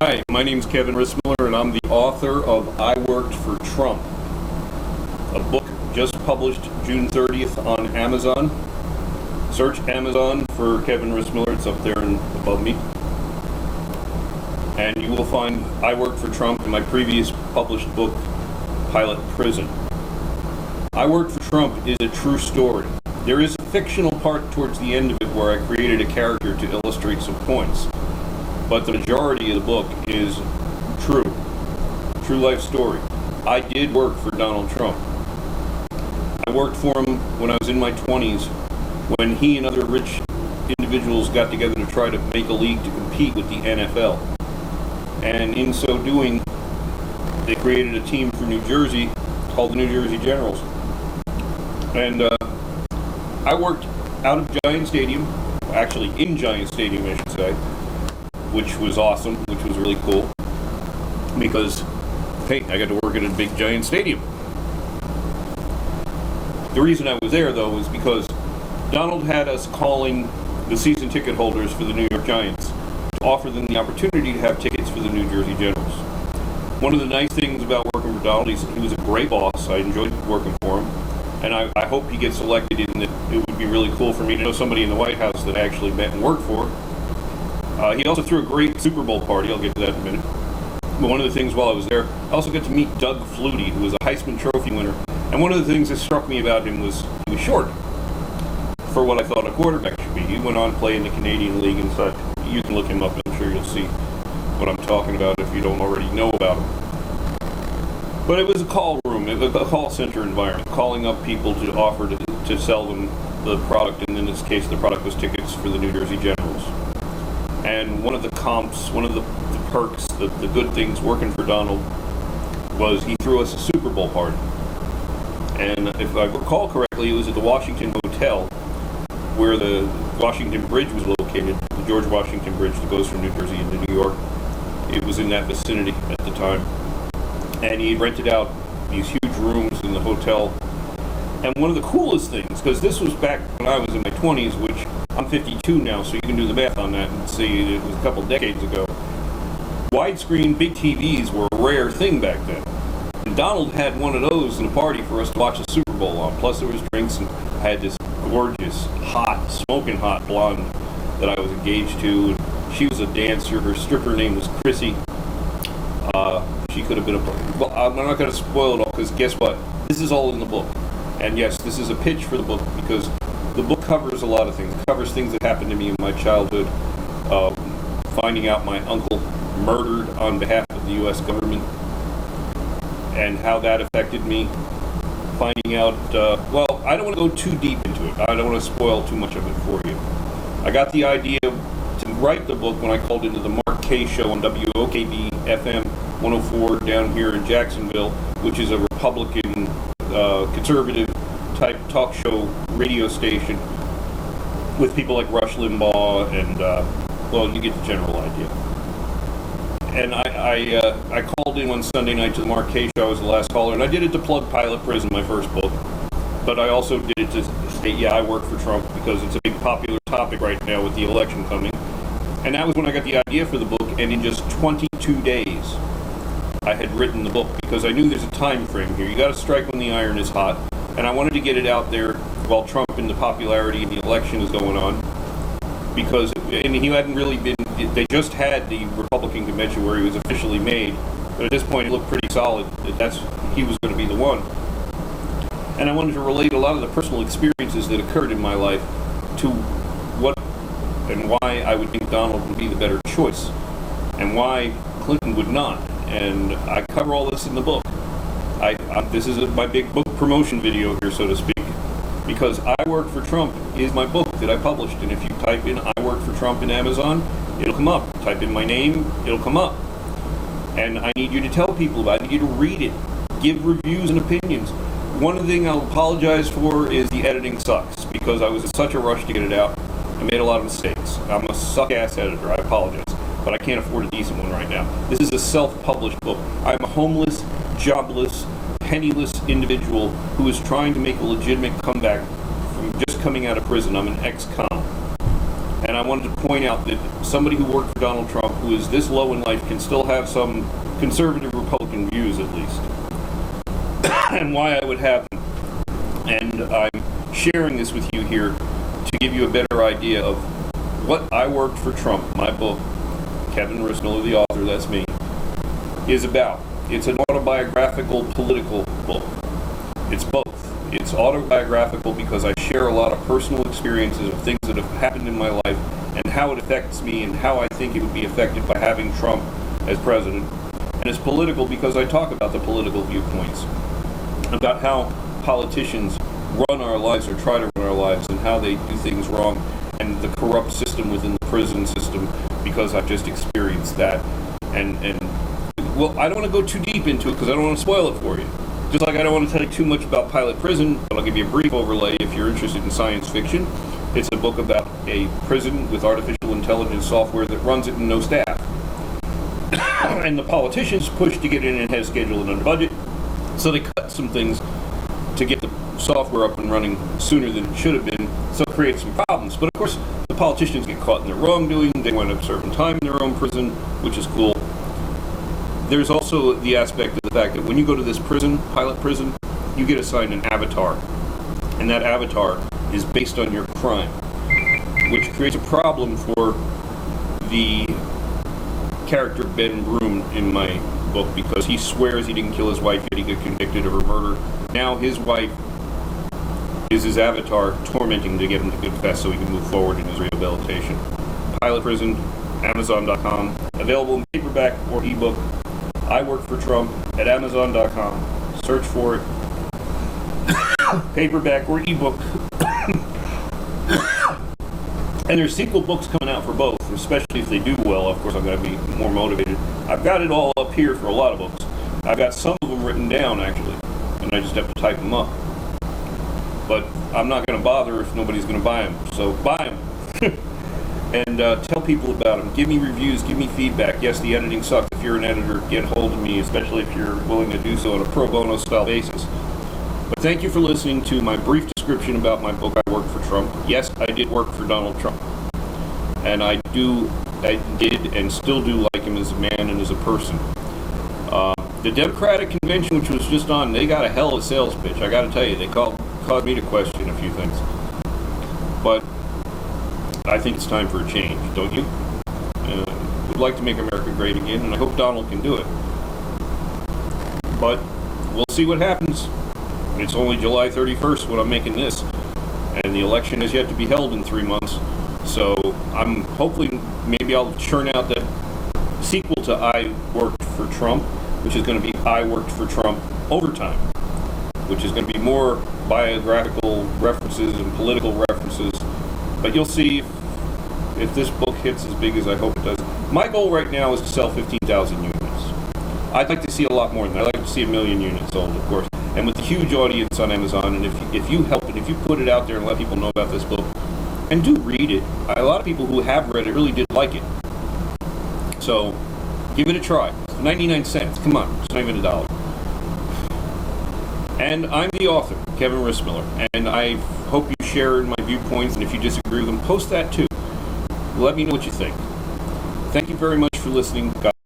Hi, my name is Kevin Rissmiller, and I'm the author of I Worked for Trump, a book just published June 30th on Amazon. Search Amazon for Kevin Rissmiller, it's up there and above me. And you will find I Worked for Trump in my previous published book, Pilot Prison. I Worked for Trump is a true story. There is a fictional part towards the end of it where I created a character to illustrate some points. But the majority of the book is true life story. I did work for Donald Trump. I worked for him when I was in my 20s, when he and other rich individuals got together to try to make a league to compete with the NFL. And in so doing, they created a team for New Jersey called the New Jersey Generals. And I worked out of Giant Stadium, actually in Giant Stadium, I should say, which was awesome, which was really cool, because, hey, I got to work at a big Giant Stadium. The reason I was there, though, was because Donald had us calling the season ticket holders for the New York Giants to offer them the opportunity to have tickets for the New Jersey Generals. One of the nice things about working for Donald is he was a great boss. I enjoyed working for him, and I hope he gets elected, in that it would be really cool for me to know somebody in the White House that I actually met and worked for. He also threw a great Super Bowl party. I'll get to that in a minute. But one of the things while I was there, I also got to meet Doug Flutie, who was a Heisman Trophy winner. And one of the things that struck me about him was he was short for what I thought a quarterback should be. He went on to play in the Canadian League and such. You can look him up. I'm sure you'll see what I'm talking about if you don't already know about him. But it was a call room, a call center environment, calling up people to offer to sell them the product. And in this case, the product was tickets for the New Jersey Generals. And one of the comps, one of the perks, the good things working for Donald was he threw us a Super Bowl party. And if I recall correctly, it was at the Washington Hotel where the Washington Bridge was located, the George Washington Bridge that goes from New Jersey into New York. It was in that vicinity at the time. And he rented out these huge rooms in the hotel. And one of the coolest things, because this was back when I was in my 20s, which I'm 52 now, so you can do the math on that and see it was a couple decades ago. Widescreen big TVs were a rare thing back then. And Donald had one of those in a party for us to watch the Super Bowl on. Plus there was drinks, and I had this gorgeous, hot, smoking hot blonde that I was engaged to. And she was a dancer. Her stripper name was Chrissy. She could have been well, I'm not going to spoil it all, because guess what? This is all in the book. And yes, this is a pitch for the book, because the book covers a lot of things. It covers things that happened to me in my childhood, finding out my uncle murdered on behalf of the U.S. government, and how that affected me. Finding out, well, I don't want to go too deep into it. I don't want to spoil too much of it for you. I got the idea to write the book when I called into the Mark K show on WOKB FM 104 down here in Jacksonville, which is a Republican, conservative type talk show radio station with people like Rush Limbaugh and, well, you get the general idea. And I called in one Sunday night to the Mark K show. I was the last caller, and I did it to plug Pilot Prison, my first book. But I also did it to state, yeah, I work for Trump, because it's a big popular topic right now with the election coming. And that was when I got the idea for the book, and in just 22 days, I had written the book, because I knew there's a time frame here. You got to strike when the iron is hot. And I wanted to get it out there while Trump and the popularity of the election is going on, because he hadn't really been, they just had the Republican convention where he was officially made, but at this point it looked pretty solid that he was going to be the one. And I wanted to relate a lot of the personal experiences that occurred in my life to what and why I would think Donald would be the better choice, and why Clinton would not. And I cover all this in the book. This is my big book promotion video here, so to speak, because I Work for Trump is my book that I published. And if you type in I Work for Trump in Amazon, it'll come up. Type in my name, it'll come up. And I need you to tell people about it. I need you to read it, give reviews and opinions. One thing I'll apologize for is the editing sucks, because I was in such a rush to get it out. I made a lot of mistakes. I'm a suck-ass editor. I apologize, but I can't afford a decent one right now. This is a self-published book. I'm a homeless, jobless, penniless individual who is trying to make a legitimate comeback from just coming out of prison. I'm an ex-con. And I wanted to point out that somebody who worked for Donald Trump, who is this low in life, can still have some conservative Republican views, at least, and why I would have them. And I'm sharing this with you here to give you a better idea of what I Worked for Trump, my book, Kevin Rissmiller, the author, that's me, is about. It's an autobiographical, political book. It's both. It's autobiographical because I share a lot of personal experiences of things that have happened in my life and how it affects me and how I think it would be affected by having Trump as president. And it's political because I talk about the political viewpoints, about how politicians run our lives or try to run our lives and how they do things wrong, and the corrupt system within the prison system, because I've just experienced that. And well, I don't want to go too deep into it because I don't want to spoil it for you. Just like I don't want to tell you too much about Pilot Prison, but I'll give you a brief overlay if you're interested in science fiction. It's a book about a prison with artificial intelligence software that runs it and no staff. And the politicians push to get in and ahead of schedule and under budget, so they cut some things to get the software up and running sooner than it should have been, so it creates some problems. But of course, the politicians get caught in their wrongdoing. They wind up serving time in their own prison, which is cool. There's also the aspect of the fact that when you go to this prison, Pilot Prison, you get assigned an avatar. And that avatar is based on your crime, which creates a problem for the character Ben Broom in my book, because he swears he didn't kill his wife, yet he got convicted of her murder. Now his wife is his avatar, tormenting him to get him to confess so he can move forward in his rehabilitation. Pilot Prison, Amazon.com, available in paperback or ebook. I Worked for Trump at Amazon.com. Search for it. Paperback or ebook. And there's sequel books coming out for both, especially if they do well. Of course, I'm going to be more motivated. I've got it all up here for a lot of books. I've got some of them written down, actually, and I just have to type them up. But I'm not going to bother if nobody's going to buy them, so buy them. And tell people about them. Give me reviews, give me feedback. Yes, the editing sucks. If you're an editor, get hold of me, especially if you're willing to do so on a pro bono style basis. But thank you for listening to my brief description about my book, I Worked for Trump. Yes, I did work for Donald Trump. And I did and still do like him as a man and as a person. The Democratic convention, which was just on, they got a hell of a sales pitch. I got to tell you, they caused me to question a few things. But I think it's time for a change, don't you? We'd like to make America great again, and I hope Donald can do it. But we'll see what happens. It's only July 31st when I'm making this, and the election is yet to be held in 3 months. So I'm hopefully maybe I'll churn out that sequel to I Worked for Trump, which is going to be I Worked for Trump Overtime, which is going to be more biographical references and political references. But you'll see if this book hits as big as I hope it does. My goal right now is to sell 15,000 units. I'd like to see a lot more than that. I'd like to see 1 million units sold, of course. And with the huge audience on Amazon, and if you help it, if you put it out there and let people know about this book, and do read it. A lot of people who have read it really did like it. So give it a try. 99 cents. Come on. It's not even $1. And I'm the author, Kevin Rissmiller, and I hope you share my viewpoints, and if you disagree with them, post that too. Let me know what you think. Thank you very much for listening. God